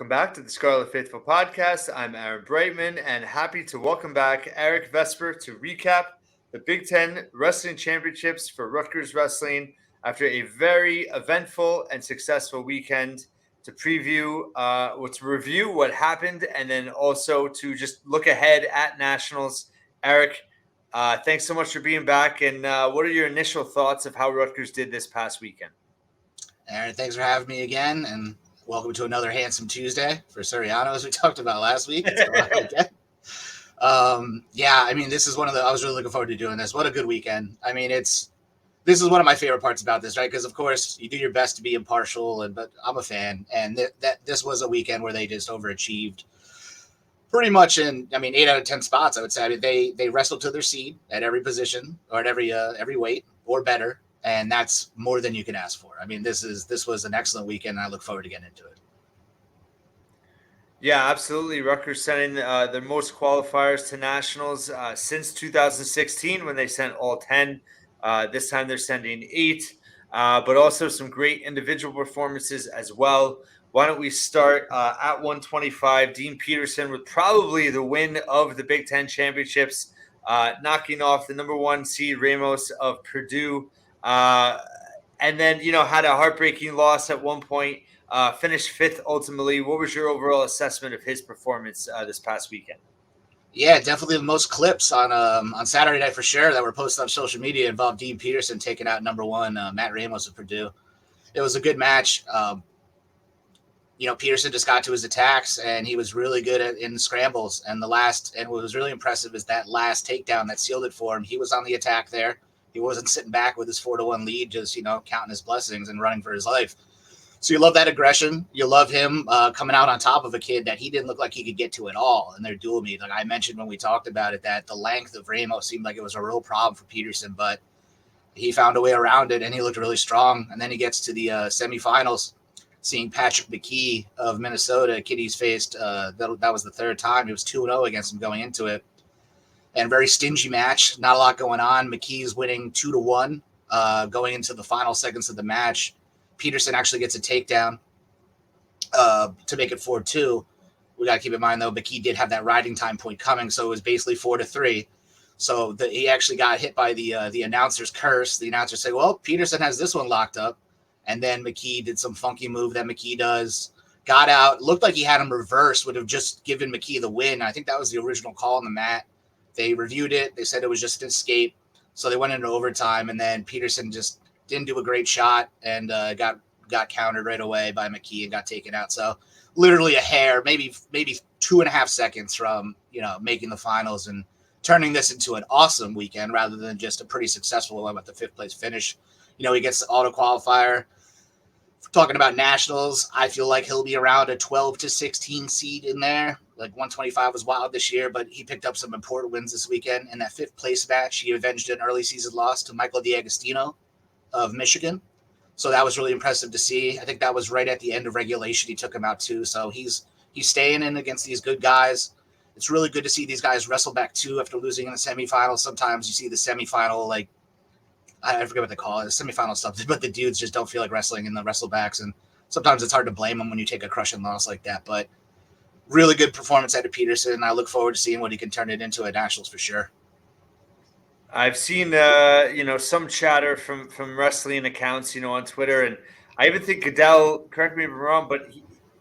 welcome back to the Scarlet Faithful podcast. I'm Aaron Brightman and happy to welcome back Erik Vesper to recap the Big Ten Wrestling Championships for Rutgers Wrestling after a very eventful and successful weekend. To review what happened, and then also to just look ahead at Nationals. Erik, thanks so much for being back. And what are your initial thoughts of how Rutgers did this past weekend? Aaron, thanks for having me again, and welcome to another Handsome Tuesday for Suriano, as we talked about last week. This is one of the. I was really looking forward to doing this. What a good weekend! I mean, this is one of my favorite parts about this, right? Because of course you do your best to be impartial, but I'm a fan, and this was a weekend where they just overachieved, pretty much in 8 out of 10 spots. I would say. I mean, they wrestled to their seed at every position or at every weight or better, and that's more than you can ask for. I mean, this was an excellent weekend, and I look forward to getting into it. Yeah, absolutely. Rutgers sending their most qualifiers to Nationals since 2016 when they sent all 10. This time they're sending 8, but also some great individual performances as well. Why don't we start at 125? Dean Peterson with probably the win of the Big Ten Championships, knocking off the number 1 seed Ramos of Purdue. And then, had a heartbreaking loss at one point, finished 5th ultimately. What was your overall assessment of his performance this past weekend? Yeah, definitely the most clips on Saturday night for sure that were posted on social media involved Dean Peterson taking out number 1 Matt Ramos of Purdue. It was a good match. Peterson just got to his attacks, and he was really good in scrambles. And what was really impressive is that last takedown that sealed it for him. He was on the attack there. He wasn't sitting back with his 4-1 lead, just counting his blessings and running for his life. So you love that aggression. You love him coming out on top of a kid that he didn't look like he could get to at all in their dual meet. Like I mentioned when we talked about it, that the length of Ramos seemed like it was a real problem for Peterson, but he found a way around it, and he looked really strong. And then he gets to the semifinals, seeing Patrick McKee of Minnesota. Kid he's faced, that was the 3rd time. He was 2-0 against him going into it. And very stingy match, not a lot going on. McKee's winning 2-1 going into the final seconds of the match. Peterson actually gets a takedown to make it 4-2. We got to keep in mind, though, McKee did have that riding time point coming, so it was basically 4-3. So he actually got hit by the announcer's curse. The announcer said, well, Peterson has this one locked up. And then McKee did some funky move that McKee does. Got out. Looked like he had him reversed, would have just given McKee the win. I think that was the original call on the mat. They reviewed it. They said it was just an escape. So they went into overtime, and then Peterson just didn't do a great shot and got countered right away by McKee and got taken out. So literally a hair, maybe 2.5 seconds from making the finals and turning this into an awesome weekend rather than just a pretty successful one with the 5th place finish. He gets the auto qualifier. Talking about Nationals, I feel like he'll be around a 12 to 16 seed in there. Like 125 was wild this year, but he picked up some important wins this weekend. In that 5th place match, he avenged an early season loss to Michael D'Agostino of Michigan. So that was really impressive to see. I think that was right at the end of regulation. He took him out too. So he's staying in against these good guys. It's really good to see these guys wrestle back too after losing in the semifinals. Sometimes you see the semifinal, like, I forget what they call it, semifinal stuff, but the dudes just don't feel like wrestling in the wrestlebacks. And sometimes it's hard to blame them when you take a crushing loss like that. But really good performance out of Peterson. I look forward to seeing what he can turn it into at Nationals for sure. I've seen, some chatter from wrestling accounts, on Twitter, and I even think Goodell, correct me if I'm wrong, but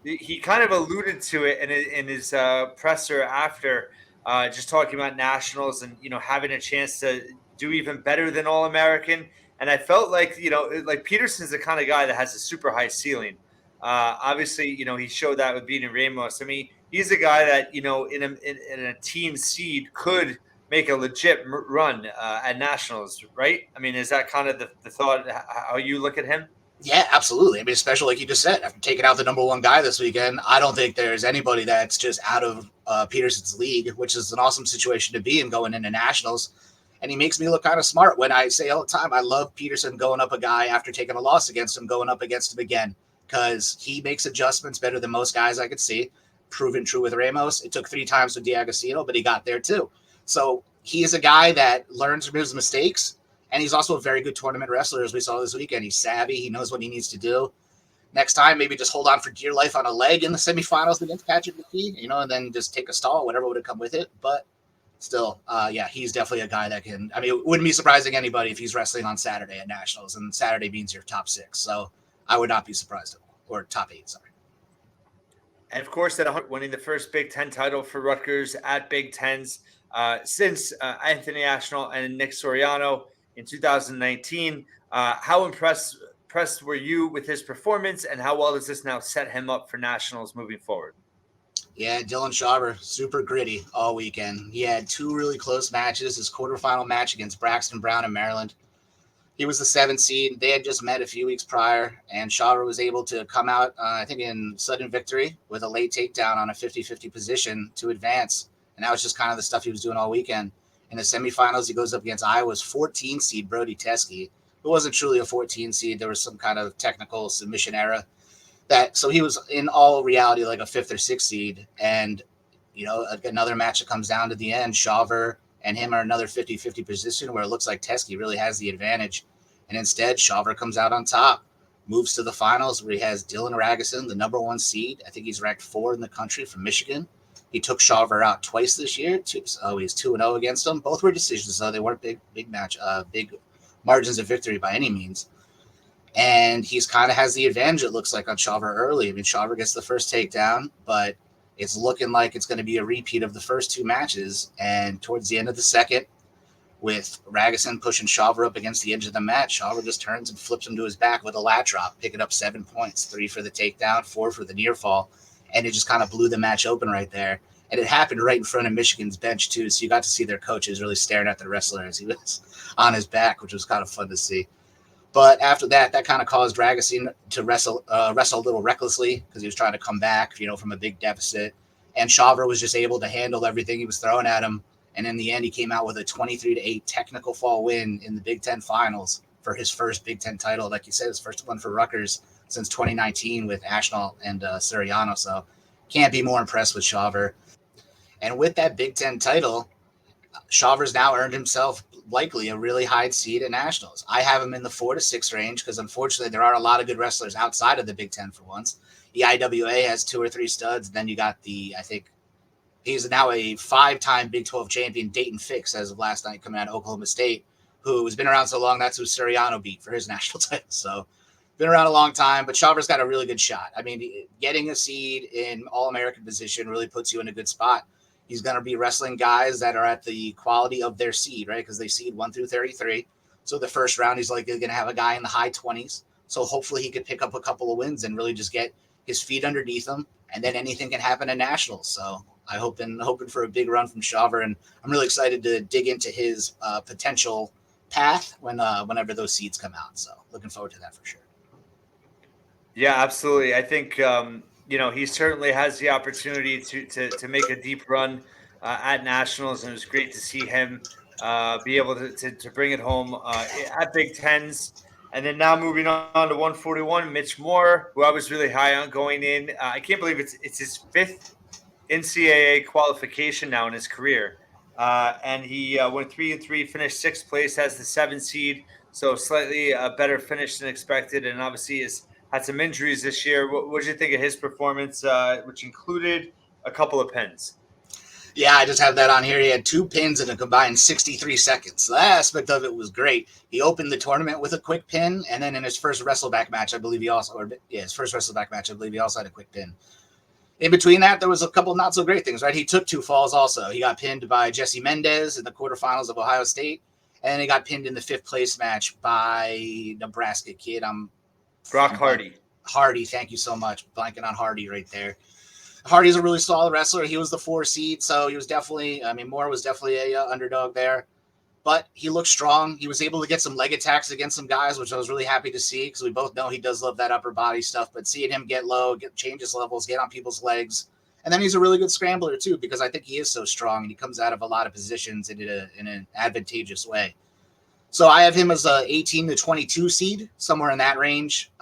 he kind of alluded to it in his presser after, just talking about Nationals and having a chance to do even better than All-American. And I felt like like Peterson's the kind of guy that has a super high ceiling. Obviously, he showed that with beating Ramos. I mean, he's a guy that in a team seed could make a legit run at Nationals, right? I mean, is that kind of the thought, how you look at him? Yeah, absolutely. I mean, especially like you just said, after taking out the number 1 guy this weekend, I don't think there's anybody that's just out of Peterson's league, which is an awesome situation to be in going into Nationals. And he makes me look kind of smart when I say all the time, I love Peterson going up a guy after taking a loss against him, going up against him again, because he makes adjustments better than most guys I could see. Proven true with Ramos. It took 3 times with D'Agostino, but he got there too. So he is a guy that learns from his mistakes, and he's also a very good tournament wrestler, as we saw this weekend. He's savvy. He knows what he needs to do. next time, maybe just hold on for dear life on a leg in the semifinals against Patrick McKee, and then just take a stall, whatever would have come with it. But still, he's definitely a guy that can. I mean, it wouldn't be surprising anybody if he's wrestling on Saturday at Nationals, and Saturday means your top 6. So I would not be surprised at all, or top 8, sorry. And of course, that winning the first Big Ten title for Rutgers at Big Tens since Anthony Ashnall and Nick Soriano in 2019. How impressed were you with his performance, and how well does this now set him up for Nationals moving forward? Yeah, Dylan Shawver, super gritty all weekend. He had 2 really close matches. His quarterfinal match against Braxton Brown in Maryland. He was the 7th seed. They had just met a few weeks prior, and Shawver was able to come out, I think, in sudden victory with a late takedown on a 50-50 position to advance. And that was just kind of the stuff he was doing all weekend. In the semifinals, he goes up against Iowa's 14 seed, Brody Teske. It wasn't truly a 14 seed. There was some kind of technical submission error. So he was in all reality like a 5th or 6th seed. And, another match that comes down to the end, Shawver and him are another 50-50 position where it looks like Teske really has the advantage. And instead, Shawver comes out on top, moves to the finals where he has Dylan Ragusin, the number 1 seed. I think he's ranked 4 in the country from Michigan. He took Shawver out twice this year. He's 2-0 against him. Both were decisions, though. They weren't big margins of victory by any means. And he's kind of has the advantage, it looks like, on Shawver early. I mean, Shawver gets the first takedown, but it's looking like it's going to be a repeat of the first 2 matches. And towards the end of the second, with Ragusin pushing Shawver up against the edge of the mat, Shawver just turns and flips him to his back with a lat drop, picking up 7 points, 3 for the takedown, 4 for the near fall. And it just kind of blew the match open right there. And it happened right in front of Michigan's bench, too. So you got to see their coaches really staring at the wrestler as he was on his back, which was kind of fun to see. But after that kind of caused Ragusin to wrestle a little recklessly because he was trying to come back, from a big deficit. And Shawver was just able to handle everything he was throwing at him. And in the end, he came out with a 23-8 technical fall win in the Big Ten finals for his first Big Ten title. Like you said, his first one for Rutgers since 2019 with Ashnall and Soriano. So can't be more impressed with Shawver. And with that Big Ten title, Shawver's now earned himself likely a really high seed at Nationals. I have him in the 4 to 6 range because unfortunately there aren't a lot of good wrestlers outside of the Big Ten for once. The IWA has 2 or 3 studs. Then you got I think he's now a 5-time Big 12 champion, Dayton Fix, as of last night, coming out of Oklahoma State, who has been around so long. That's who Soriano beat for his national title. So been around a long time, but Shawver's got a really good shot. I mean, getting a seed in All-American position really puts you in a good spot. He's going to be wrestling guys that are at the quality of their seed, right? Because they seed 1 through 33. So the first round, he's likely going to have a guy in the high 20s. So hopefully he could pick up a couple of wins and really just get his feet underneath him. And then anything can happen at Nationals. So I'm hoping for a big run from Shawver. And I'm really excited to dig into his potential path whenever those seeds come out. So looking forward to that for sure. Yeah, absolutely. I think he certainly has the opportunity to make a deep run at Nationals, and it was great to see him be able to bring it home at Big Tens. And then now moving on to 141, Mitch Moore, who I was really high on going in. I can't believe it's his 5th NCAA qualification now in his career. And he went 3-3, finished 6th place as the 7th seed, so slightly a better finish than expected, and obviously had some injuries this year. What did you think of his performance, which included a couple of pins? Yeah, I just have that on here. He had 2 pins in a combined 63 seconds. That aspect of it was great. He opened the tournament with a quick pin, and then in his first wrestleback match, I believe he also had a quick pin. In between that, there was a couple not so great things, right? He took 2 falls also. He got pinned by Jesse Mendez in the quarterfinals of Ohio State, and then he got pinned in the 5th place match by Nebraska kid. Brock Hardy. Hardy, thank you so much. Blanking on Hardy right there. Hardy's a really solid wrestler. He was the 4 seed, so he was Moore was definitely a underdog there. But he looked strong. He was able to get some leg attacks against some guys, which I was really happy to see because we both know he does love that upper body stuff. But seeing him get low, change his levels, get on people's legs. And then he's a really good scrambler too because I think he is so strong and he comes out of a lot of positions in an advantageous way. So I have him as a 18 to 22 seed, somewhere in that range.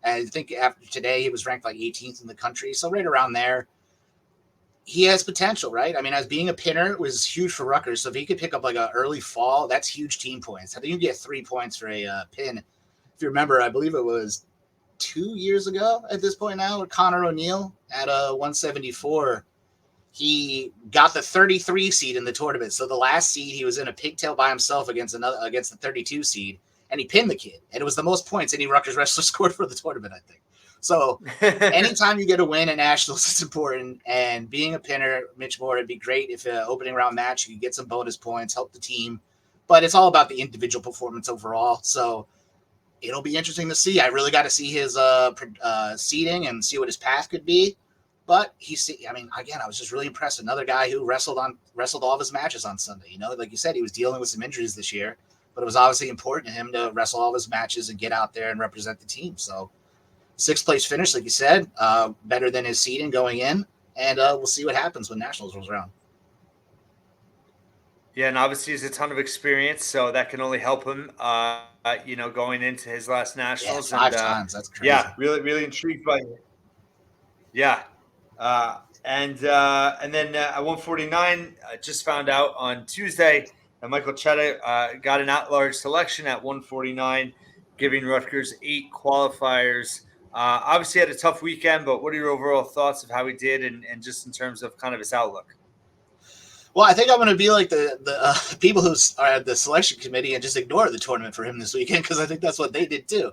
I think after today, he was ranked like 18th in the country. So right around there, he has potential, right? I mean, as being a pinner, it was huge for Rutgers. So if he could pick up like an early fall, that's huge team points. I think you get 3 points for a pin. If you remember, I believe it was 2 years ago at this point now with Conor O'Neill at 174. He got the 33 seed in the tournament. So the last seed, he was in a pigtail by himself against the 32 seed, and he pinned the kid. And it was the most points any Rutgers wrestler scored for the tournament, I think. So anytime you get a win at Nationals, it's important. And being a pinner, Mitch Moore, it'd be great if an opening round match, you could get some bonus points, help the team. But it's all about the individual performance overall. So it'll be interesting to see. I really got to see his seeding and see what his path could be. But again, I was just really impressed. Another guy who wrestled all of his matches on Sunday. You know, like you said, he was dealing with some injuries this year, but it was obviously important to him to wrestle all of his matches and get out there and represent the team. So 6th place finish, like you said, better than his seeding going in. And we'll see what happens when Nationals rolls around. Yeah, and obviously he has a ton of experience, so that can only help him, going into his last Nationals. Yeah, 5 times. That's crazy. Yeah, really, really intrigued by it. Yeah. And then at 149, I just found out on Tuesday that Michael Chetta got an at-large selection at 149, giving Rutgers 8 qualifiers. Obviously had a tough weekend, but what are your overall thoughts of how he did and just in terms of kind of his outlook? Well, I think I'm going to be like the people who are at the selection committee and just ignore the tournament for him this weekend, because I think that's what they did too.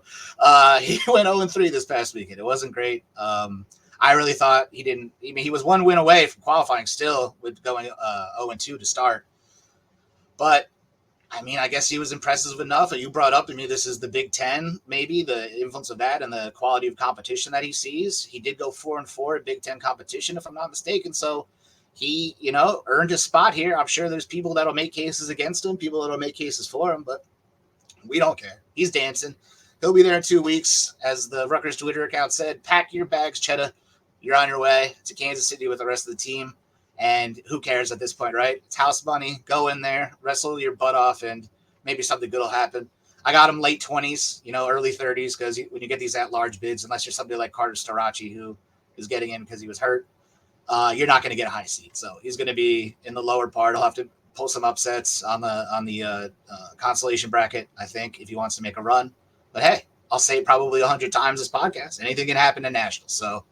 He went 0-3 this past weekend. It wasn't great. I really thought he didn't. I mean, he was 1 win away from qualifying still with going 0-2 to start. But, I mean, I guess he was impressive enough. You brought up to me this is the Big Ten, maybe, the influence of that and the quality of competition that he sees. He did go 4-4 at Big Ten competition, if I'm not mistaken. So he, earned his spot here. I'm sure there's people that'll make cases against him, people that'll make cases for him, but we don't care. He's dancing. He'll be there in 2 weeks. As the Rutgers Twitter account said, pack your bags, Chetta. You're on your way to Kansas City with the rest of the team. And who cares at this point, right? It's house money. Go in there, wrestle your butt off, and maybe something good will happen. I got him late 20s, early 30s, because when you get these at-large bids, unless you're somebody like Carter Starachi, who is getting in because he was hurt, you're not going to get a high seed. So he's going to be in the lower part. He'll have to pull some upsets on the consolation bracket, I think, if he wants to make a run. But hey, I'll say it probably 100 times this podcast. Anything can happen in Nationals. So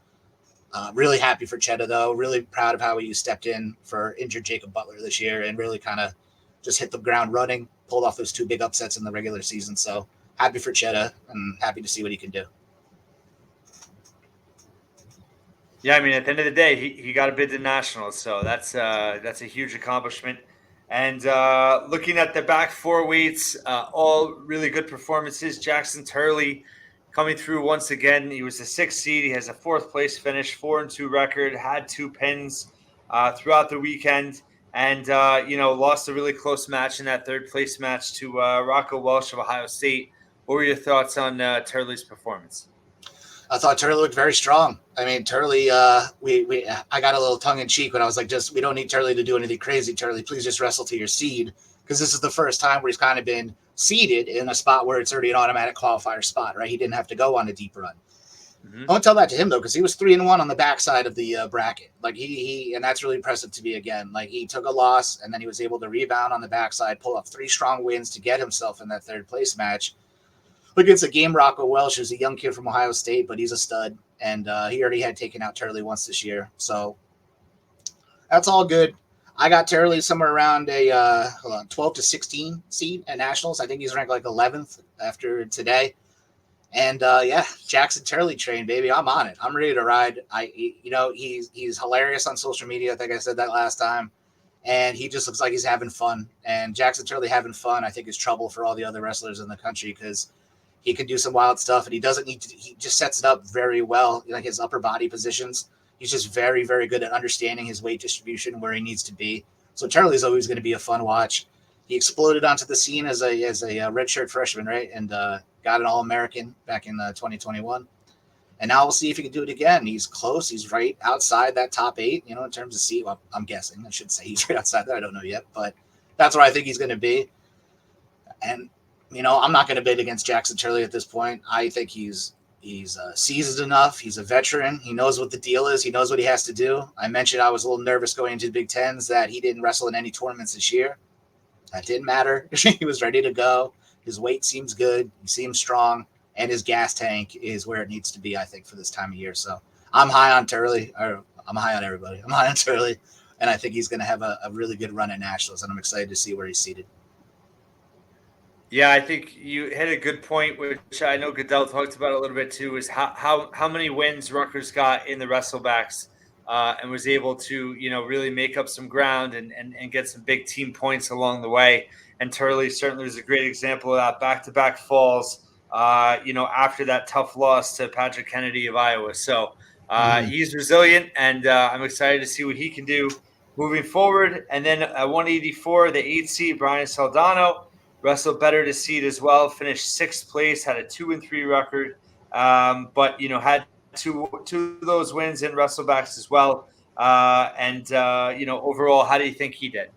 really happy for Chetta, though. Really proud of how he stepped in for injured Jacob Butler this year and really kind of just hit the ground running, pulled off those 2 big upsets in the regular season. So happy for Chetta and happy to see what he can do. Yeah, I mean, at the end of the day, he got a bid to Nationals, so that's a huge accomplishment. And looking at the back 4 weights, all really good performances. Jackson Turley coming through once again. He was the 6th seed. He has a 4th place finish, 4-2 record, had 2 pins throughout the weekend, and lost a really close match in that 3rd place match to Rocco Welsh of Ohio State. What were your thoughts on Turley's performance? I thought Turley looked very strong. I mean, Turley, I got a little tongue in cheek when I was like, we don't need Turley to do anything crazy. Turley, please just wrestle to your seed, because this is the first time where he's kind of been seeded in a spot where it's already an automatic qualifier spot, right? He didn't have to go on a deep run. Mm-hmm. Don't tell that to him though, because he was 3-1 on the backside of the bracket. Like he, and that's really impressive to me again. Like he took a loss and then he was able to rebound on the backside, pull up 3 strong wins to get himself in that 3rd place match against a game Rocco Welsh, who's a young kid from Ohio State, but he's a stud. And he already had taken out Turley once this year. So that's all good. I got Turley somewhere around a 12 to 16 seed at Nationals. I think he's ranked like 11th after today. And Jackson Turley train, baby. I'm on it. I'm ready to ride. He's hilarious on social media. I think I said that last time. And he just looks like he's having fun. And Jackson Turley having fun, I think, is trouble for all the other wrestlers in the country, because he can do some wild stuff, and he doesn't need to. He just sets it up very well, like his upper body positions. He's just very, very good at understanding his weight distribution, where he needs to be. So Charlie's always going to be a fun watch. He exploded onto the scene as a redshirt freshman, right, and got an All-American back in 2021. And now we'll see if he can do it again. He's close. He's right outside that top 8, in terms of seed. Well, I'm guessing. I should say he's right outside there. I don't know yet, but that's where I think he's going to be. And I'm not going to bid against Jackson Turley at this point. I think he's seasoned enough. He's a veteran. He knows what the deal is. He knows what he has to do. I mentioned I was a little nervous going into the Big Tens that he didn't wrestle in any tournaments this year. That didn't matter. He was ready to go. His weight seems good. He seems strong. and his gas tank is where it needs to be, I think, for this time of year. So I'm high on Turley, or I'm high on everybody. I'm high on Turley, and I think he's going to have a really good run at Nationals, and I'm excited to see where he's seated. Yeah, I think you hit a good point, which I know Goodell talked about a little bit too, is how many wins Rutgers got in the wrestlebacks, and was able to really make up some ground and get some big team points along the way. And Turley certainly was a great example of that, back-to-back falls. After that tough loss to Patrick Kennedy of Iowa, so he's resilient, and I'm excited to see what he can do moving forward. And then at 184, the 8 seed Brian Saldano wrestled better to seed as well. Finished 6th place, had a 2-3 record, but had two of those wins in wrestlebacks as well. Overall, how do you think he did?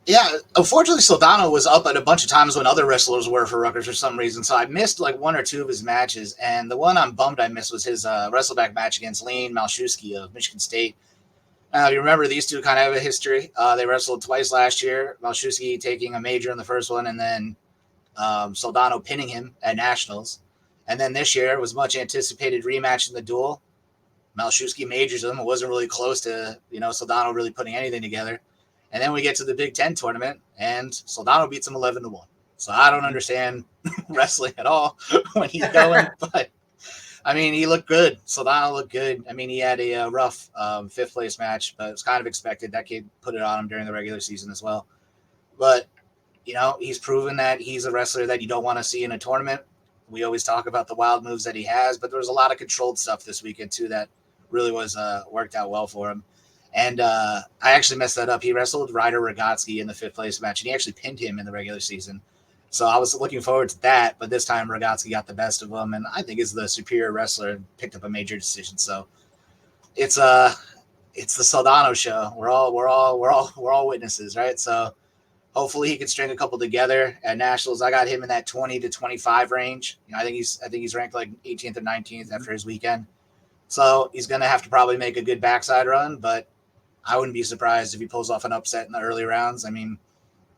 Yeah, unfortunately, Saldano was up at a bunch of times when other wrestlers were for Rutgers for some reason, so I missed like 1 or 2 of his matches, and the one I'm bummed I missed was his wrestleback match against Lane Malshewski of Michigan State. You remember these two kind of have a history. They wrestled twice last year, Malshewski taking a major in the first one, and then Saldano pinning him at Nationals. And then this year it was much anticipated rematch in the duel. Malshewski majors him. It wasn't really close to Saldano really putting anything together. And then we get to the Big Ten tournament, and Saldano beats him 11-1. So I don't understand wrestling at all when he's going, but I mean, he looked good. Saldano looked good. I mean, he had a rough 5th place match, but it was kind of expected. That kid put it on him during the regular season as well. But, he's proven that he's a wrestler that you don't want to see in a tournament. We always talk about the wild moves that he has, but there was a lot of controlled stuff this weekend, too, that really was worked out well for him. And I actually messed that up. He wrestled Ryder Rogotsky in the 5th place match, and he actually pinned him in the regular season. So I was looking forward to that, but this time Rogotsky got the best of him, and I think is the superior wrestler and picked up a major decision. So it's the Saldano show. We're all witnesses, right? So hopefully he can string a couple together at Nationals. I got him in that 20 to 25 range. I think he's ranked like 18th or 19th after his weekend. So he's going to have to probably make a good backside run, but I wouldn't be surprised if he pulls off an upset in the early rounds. I mean,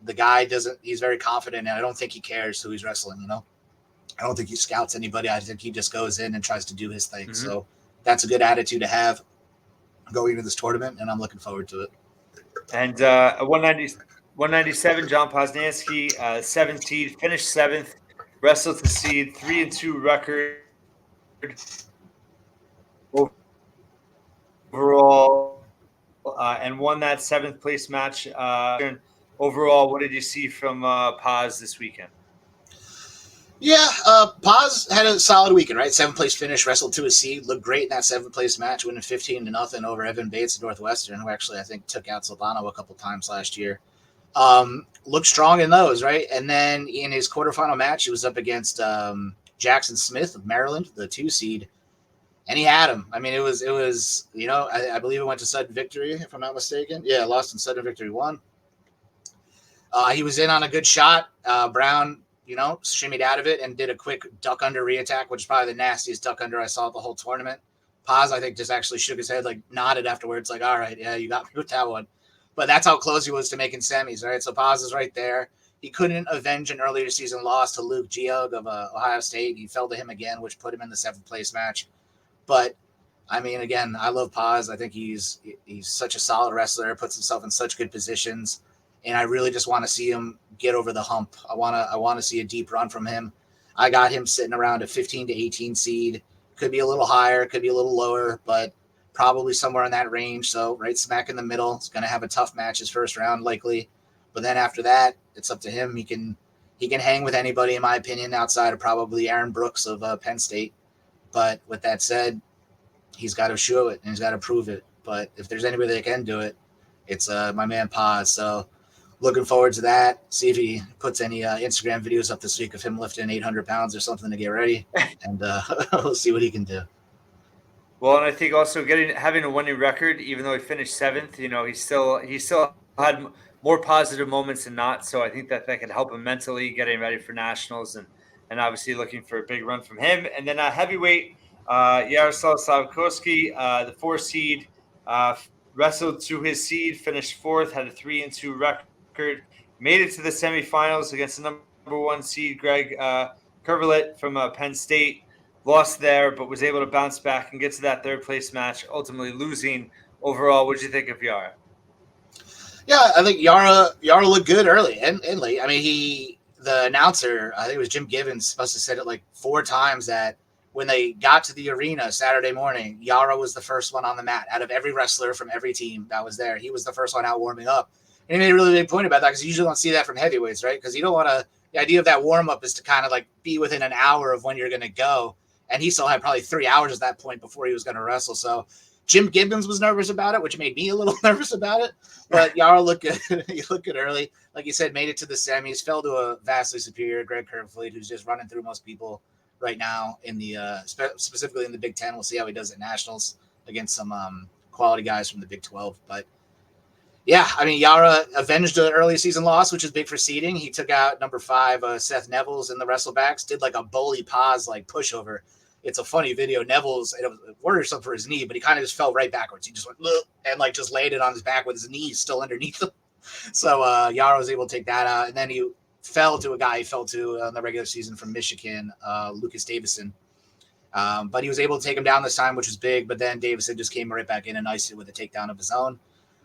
the guy he's very confident, and I don't think he cares who he's wrestling, I don't think he scouts anybody. I think he just goes in and tries to do his thing. Mm-hmm. So that's a good attitude to have going into this tournament, and I'm looking forward to it. And 197, John Poznansky, 7th seed, finished 7th, wrestled to seed, 3-2 record. Overall, and won that 7th place match. Overall, what did you see from Paz this weekend? Yeah, Paz had a solid weekend, right? 7th place finish, wrestled to a seed, looked great in that 7th place match, winning 15-0 over Evan Bates at Northwestern, who actually I think took out Saldano a couple times last year. Looked strong in those, right? And then in his quarterfinal match, he was up against Jackson Smith of Maryland, the 2 seed. And he had him. I mean, it was I believe it went to sudden victory, if I'm not mistaken. Yeah, lost in sudden victory 1. He was in on a good shot. Brown, shimmied out of it and did a quick duck under reattack, which is probably the nastiest duck under I saw the whole tournament. Paz, I think, just actually shook his head, like nodded afterwards, like, all right, yeah, you got me with that one. But that's how close he was to making semis, right? So Paz is right there. He couldn't avenge an earlier season loss to Luke Geog of Ohio State. He fell to him again, which put him in the 7th place match. But I mean, again, I love Paz. I think he's such a solid wrestler, puts himself in such good positions, and I really just want to see him get over the hump. I want to see a deep run from him. I got him sitting around a 15 to 18 seed. Could be a little higher, could be a little lower, but probably somewhere in that range. So right smack in the middle. It's going to have a tough match his first round likely, but then after that, it's up to him. He can hang with anybody, in my opinion, outside of probably Aaron Brooks of Penn State. But with that said, he's got to show it and he's got to prove it. But if there's anybody that can do it, it's my man Paz. So looking forward to that. See if he puts any Instagram videos up this week of him lifting 800 pounds or something to get ready. And we'll see what he can do. Well, and I think also having a winning record, even though he finished 7th, he still had more positive moments than not. So I think that can help him mentally getting ready for nationals and obviously looking for a big run from him. And then heavyweight, Yaroslav Slavkovsky, the 4 seed, wrestled to his seed, finished 4th, had a 3-2 record, made it to the semifinals against the number 1 seed, Greg Curvelet from Penn State lost there, but was able to bounce back and get to that third place match, ultimately losing overall. What did you think of Yara? Yeah, I think Yara looked good early and late. I mean, the announcer, I think it was Jim Gibbons, must have said it like 4 times that when they got to the arena Saturday morning, Yara was the first one on the mat out of every wrestler from every team that was there. He was the first one out warming up. And he made a really big point about that because you usually don't see that from heavyweights, right? Because you don't want to, the idea of that warm up is to kind of like be within an hour of when you're going to go. And he still had probably 3 hours at that point before he was going to wrestle. So Jim Gibbons was nervous about it, which made me a little nervous about it. But Yara looked good. He looked good early. Like you said, made it to the semis, fell to a vastly superior Greg Kerfleet, who's just running through most people right now in the specifically in the Big Ten. We'll see how he does at Nationals against some quality guys from the Big 12. But yeah, I mean, Yara avenged an early season loss, which is big for seeding. He took out number 5, Seth Nevels in the wrestlebacks, did like a bully pause, like pushover. It's a funny video. Nevels, it was worrisome for his knee, but he kind of just fell right backwards. He just went and like just laid it on his back with his knees still underneath him. So Yara was able to take that out, and then he fell to a guy he fell to in the regular season from Michigan, Lucas Davison. But he was able to take him down this time, which was big. But then Davison just came right back in and iced it with a takedown of his own.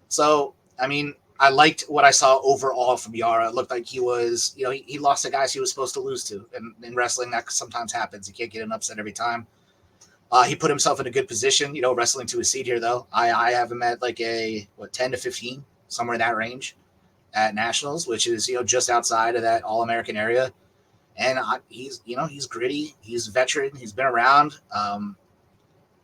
So I mean, I liked what I saw overall from Yara. It looked like he was, he lost the guys he was supposed to lose to. And in wrestling, that sometimes happens. You can't get an upset every time. He put himself in a good position, wrestling to a seed here, though. I have him at like 10 to 15, somewhere in that range at Nationals, which is, just outside of that All-American area. And he's gritty. He's a veteran. He's been around.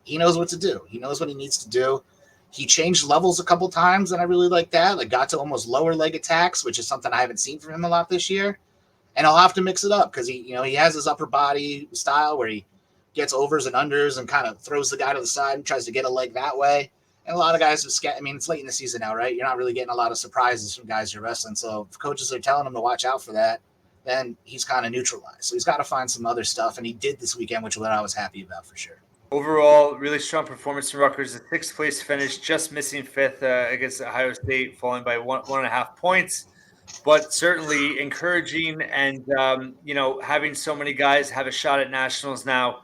He knows what to do. He knows what he needs to do. He changed levels a couple times, and I really like that. Like got to almost lower leg attacks, which is something I haven't seen from him a lot this year. And I'll have to mix it up because he has his upper body style where he gets overs and unders and kind of throws the guy to the side and tries to get a leg that way. And a lot of guys have it's late in the season now, right? You're not really getting a lot of surprises from guys you're wrestling. So if coaches are telling him to watch out for that, then he's kind of neutralized. So he's got to find some other stuff, and he did this weekend, which is what I was happy about for sure. Overall, really strong performance from Rutgers. The 6th place finish, just missing 5th against Ohio State, falling by 1.5 points. But certainly encouraging, and having so many guys have a shot at Nationals now.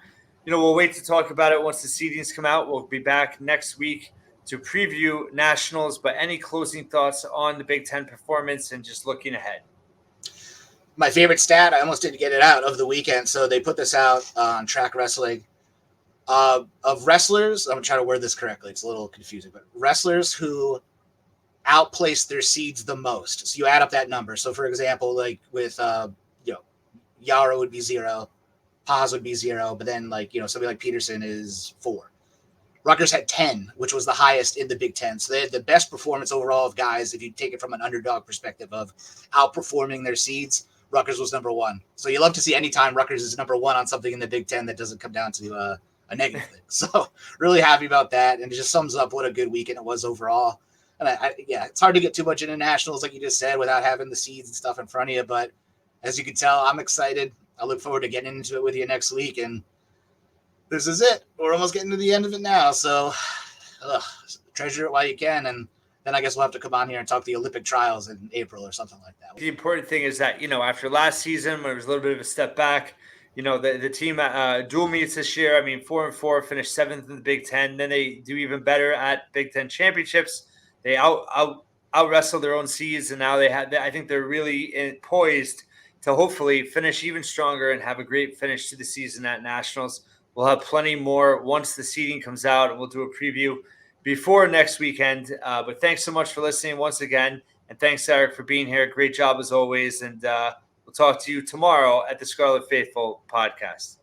We'll wait to talk about it once the seedings come out. We'll be back next week to preview Nationals. But any closing thoughts on the Big Ten performance and just looking ahead? My favorite stat, I almost didn't get it out, of the weekend. So they put this out on Track Wrestling. Of wrestlers, I'm going to try to word this correctly. It's a little confusing, but wrestlers who outplaced their seeds the most. So you add up that number. So for example, like with, Yara would be 0, Paz would be 0, but then somebody like Peterson is 4. Rutgers had 10, which was the highest in the Big Ten. So they had the best performance overall of guys. If you take it from an underdog perspective of outperforming their seeds, Rutgers was number 1. So you love to see any time Rutgers is number 1 on something in the Big Ten that doesn't come down to a negative thing. So really happy about that. And it just sums up what a good weekend it was overall. And it's hard to get too much into Nationals, like you just said, without having the seeds and stuff in front of you. But as you can tell, I'm excited. I look forward to getting into it with you next week. And this is it. We're almost getting to the end of it now. So treasure it while you can. And then I guess we'll have to come on here and talk the Olympic trials in April or something like that. The important thing is that, after last season, when it was a little bit of a step back, the team dual meets this year. I mean, 4-4, finished 7th in the Big Ten. Then they do even better at Big Ten championships. They out wrestle their own seeds, and now I think they're really poised to hopefully finish even stronger and have a great finish to the season at Nationals. We'll have plenty more once the seeding comes out, and we'll do a preview before next weekend. But thanks so much for listening once again, and thanks, Erik, for being here. Great job as always, and we'll talk to you tomorrow at the Scarlet Faithful podcast.